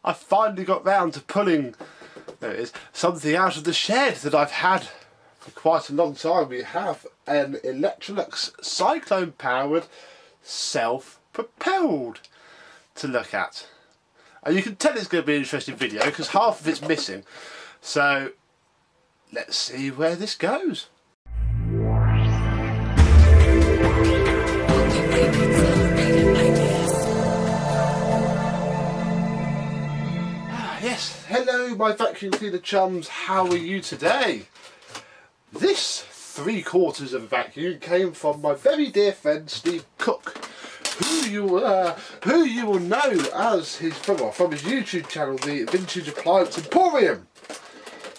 I finally got round to pulling, there it is, something out of the shed that I've had for quite a long time. We have an Electrolux Cyclone powered Self Propelled to look at. And you can tell it's going to be an interesting video because half of it's missing. So let's see where this goes. Yes, hello my vacuum cleaner chums, how are you today? This 3/4 of a vacuum came from my very dear friend Steve Cook, who you will know as his from his YouTube channel, the Vintage Appliance Emporium.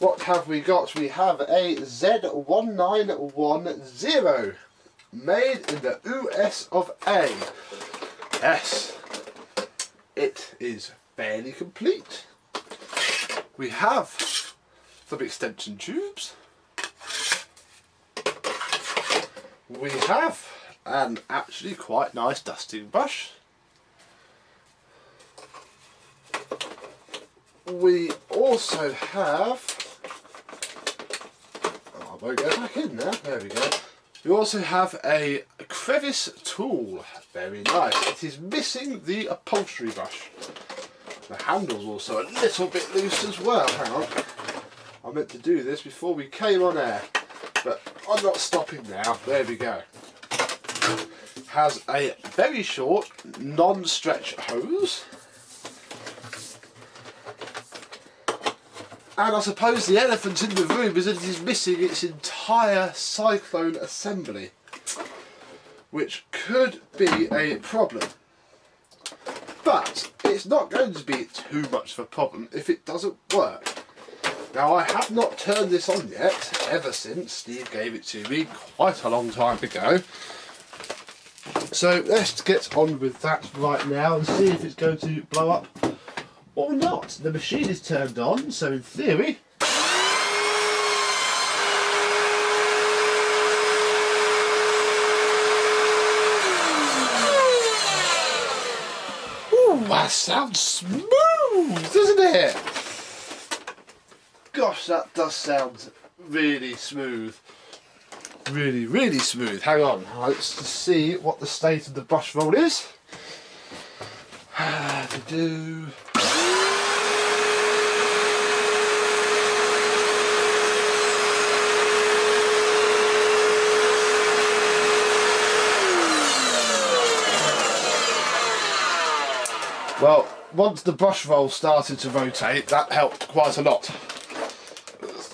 What have we got? We have a Z1910 made in the US of A. Yes, it is fairly complete. We have some extension tubes. We have an actually quite nice dusting brush. We also have, oh, I won't go back in there, there we go. We also have a crevice tool, very nice. It is missing the upholstery brush. The handle's also a little bit loose as well, hang on. I meant to do this before we came on air, but I'm not stopping now, there we go. Has a very short non-stretch hose. And I suppose the elephant in the room is that it is missing its entire Cyclone assembly, which could be a problem. But it's not going to be too much of a problem if it doesn't work. Now I have not turned this on yet, ever since Steve gave it to me quite a long time ago. So let's get on with that right now and see if it's going to blow up or not. The machine is turned on, so in theory that sounds smooth, doesn't it? Gosh, that does sound really smooth. Really, really smooth. Hang on, let's just see what the state of the brush roll is. Well, once the brush roll started to rotate, that helped quite a lot.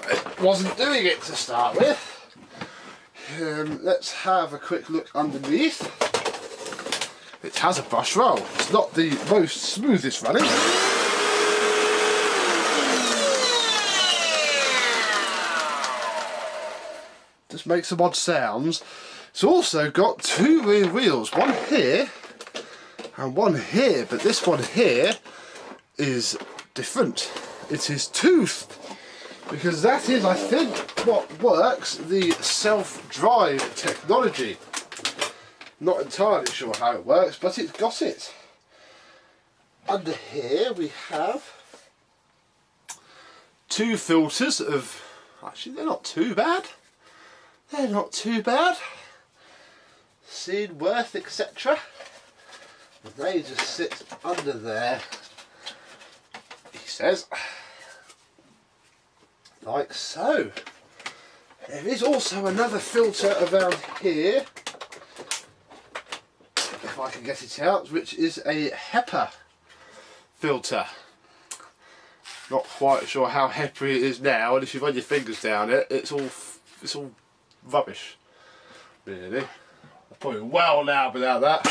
It wasn't doing it to start with. Let's have a quick look underneath. It has a brush roll. It's not the most smoothest running. Just makes some odd sounds. It's also got two rear wheels, one here and one here, but this one here is different. It is toothed, because that is, I think, what works the self-drive technology. Not entirely sure how it works, but it's got it. Under here we have two filters of, actually they're not too bad. They're not too bad. Seen worth, etc. And they just sit under there, he says, like so. There is also another filter around here, if I can get it out, which is a HEPA filter. Not quite sure how HEPA it is now, and if you run your fingers down it, it's all rubbish, really. I'm probably well loud without that.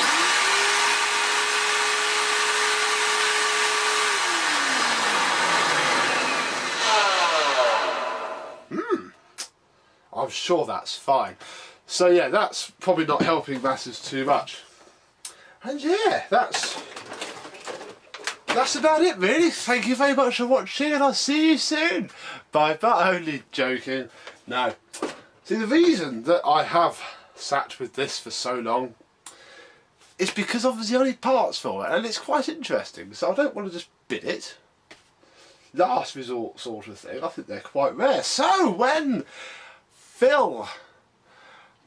I'm sure that's fine. So yeah, that's probably not helping matters too much. And yeah, that's about it really. Thank you very much for watching, and I'll see you soon. Bye bye. Only joking. No. See, the reason that I have sat with this for so long is because obviously only parts for it, and it's quite interesting, so I don't want to just bid it. last resort sort of thing. I think they're quite rare. So when Phil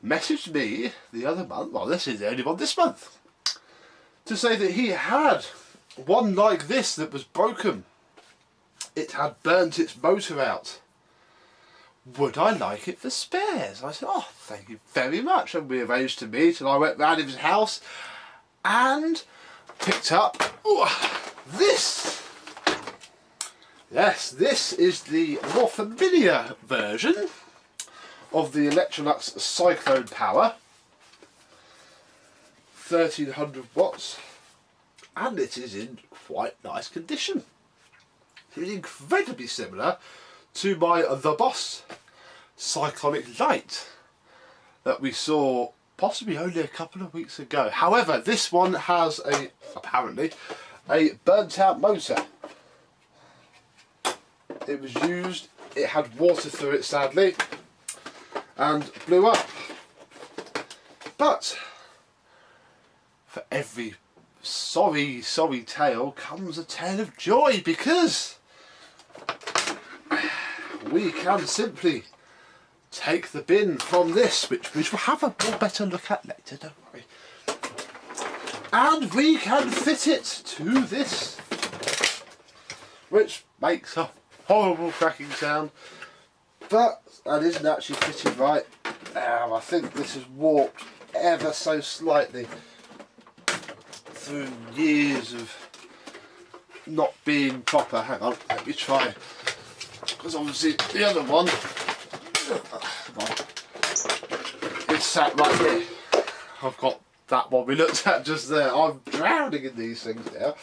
messaged me the other month, well, this is the only one this month, to say that he had one like this that was broken. It had burnt its motor out. Would I like it for spares? I said, oh, thank you very much. And we arranged to meet, and I went round his house and picked up this. Yes, this is the more familiar version of the Electrolux Cyclone power. 1300 watts. And it is in quite nice condition. It is incredibly similar to my The Boss Cyclonic Light that we saw possibly only a couple of weeks ago. However, this one has apparently a burnt out motor. It was used, it had water through it sadly, and blew up. But for every sorry tale comes a tale of joy, because we can simply take the bin from this, which we'll have a better look at later, don't worry, and we can fit it to this, which makes a horrible cracking sound, but that isn't actually fitted right. I think this is warped ever so slightly through years of not being proper. Hang on, let me try, because obviously the other one is sat right here. I've got that one we looked at just there. I'm drowning in these things now,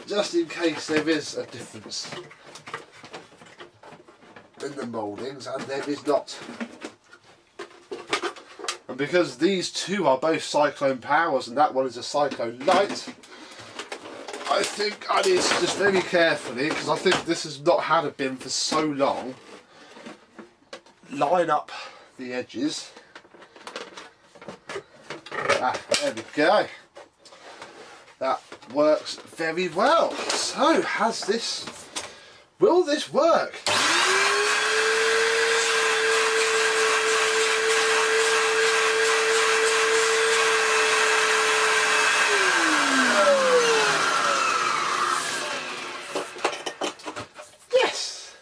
just in case there is a difference in the mouldings, and there is not. And because these two are both Cyclone powers and that one is a Cyclone Light, I think I need to just very carefully, because I think this has not had a bin for so long, line up the edges. There we go. That works very well. So, will this work? Yes!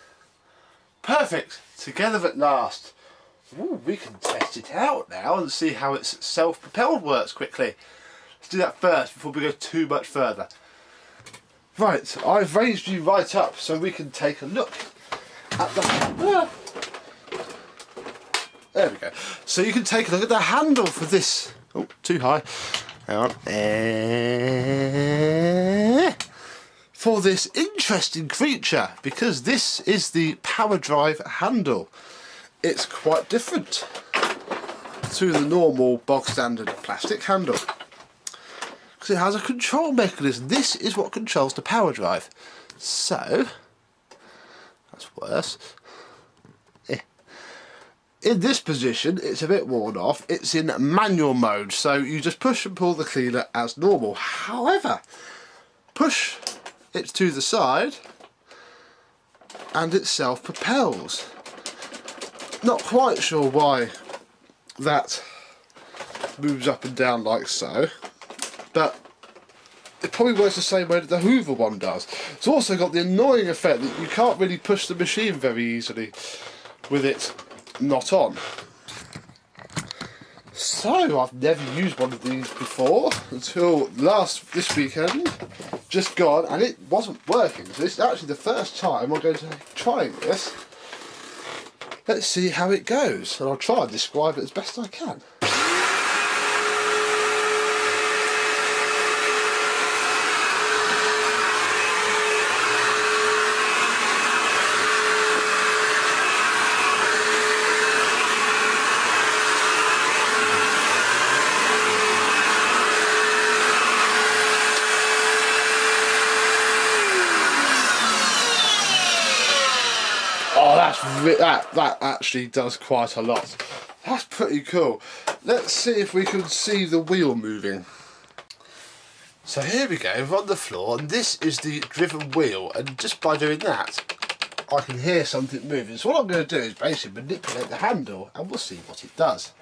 Perfect. Together at last. Ooh, we can test it out now and see how its self-propelled works quickly. Let's do that first before we go too much further. Right, I've raised you right up so we can take a look at the... There we go. So you can take a look at the handle for this. Oh, too high. Hang on. For this interesting creature, because this is the power drive handle. It's quite different to the normal bog standard plastic handle, because it has a control mechanism. This is what controls the power drive. So that's worse. In this position it's a bit worn off. It's in manual mode, so you just push and pull the cleaner as normal. However, push it to the side and it self-propels. Not quite sure why that moves up and down like so, but it probably works the same way that the Hoover one does. It's also got the annoying effect that you can't really push the machine very easily with it not on. So I've never used one of these before until this weekend, just gone, and it wasn't working. So this is actually the first time I'm going to try this. Let's see how it goes, and I'll try and describe it as best I can. That actually does quite a lot. That's pretty cool. Let's see if we can see the wheel moving. So here we go, we're on the floor, and this is the driven wheel, and just by doing that I can hear something moving. So what I'm going to do is basically manipulate the handle and we'll see what it does.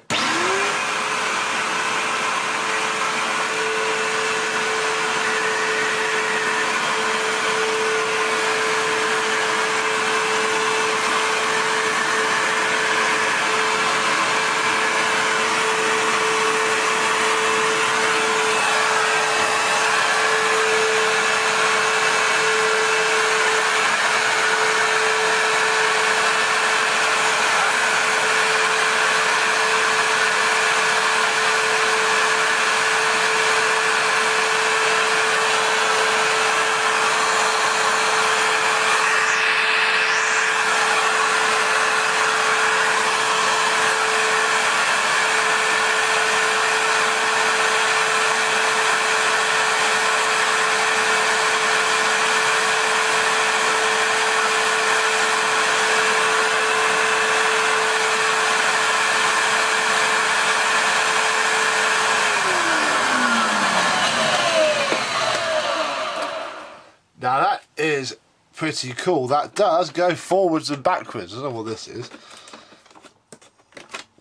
Now that is pretty cool. That does go forwards and backwards. I don't know what this is.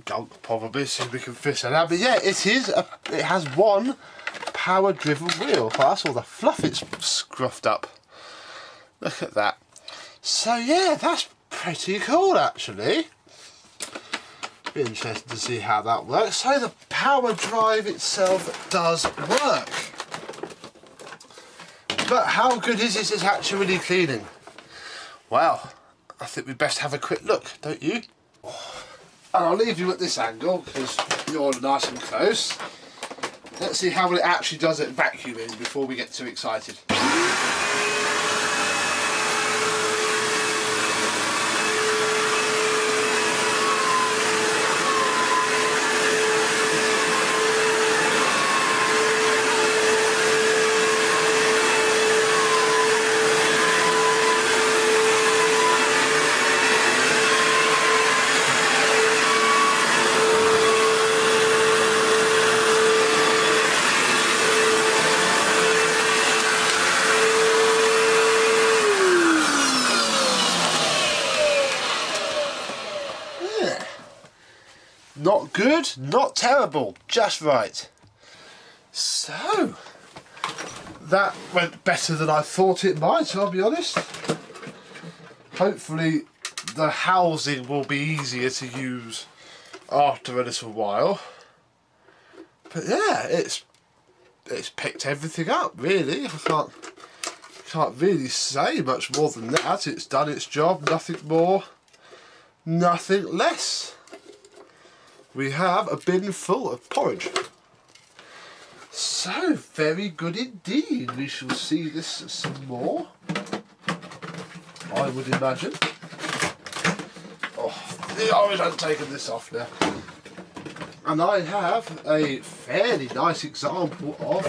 Gunk, probably, see if we can fish that out. But yeah, it has one power-driven wheel. Oh, that's all the fluff it's scruffed up. Look at that. So yeah, that's pretty cool actually. Be interested to see how that works. So the power drive itself does work. But how good is this actually cleaning? Well, I think we best have a quick look, don't you? And I'll leave you at this angle because you're nice and close. Let's see how it actually does at vacuuming before we get too excited. Not good, not terrible, just right. So, that went better than I thought it might, I'll be honest. Hopefully the housing will be easier to use after a little while. But yeah, it's picked everything up really. I can't really say much more than that. It's done its job, nothing more, nothing less. We have a bin full of porridge. So, very good indeed. We shall see this some more, I would imagine. Oh, the orange, I've taken this off now. And I have a fairly nice example of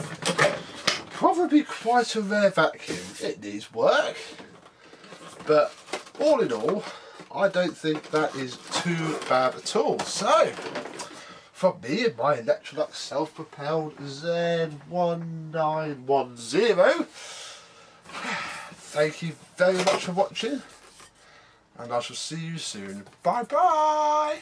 probably quite a rare vacuum. It needs work, but all in all, I don't think that is too bad at all. So, from me and my Electrolux Self Propelled Z1910, thank you very much for watching, and I shall see you soon. Bye bye!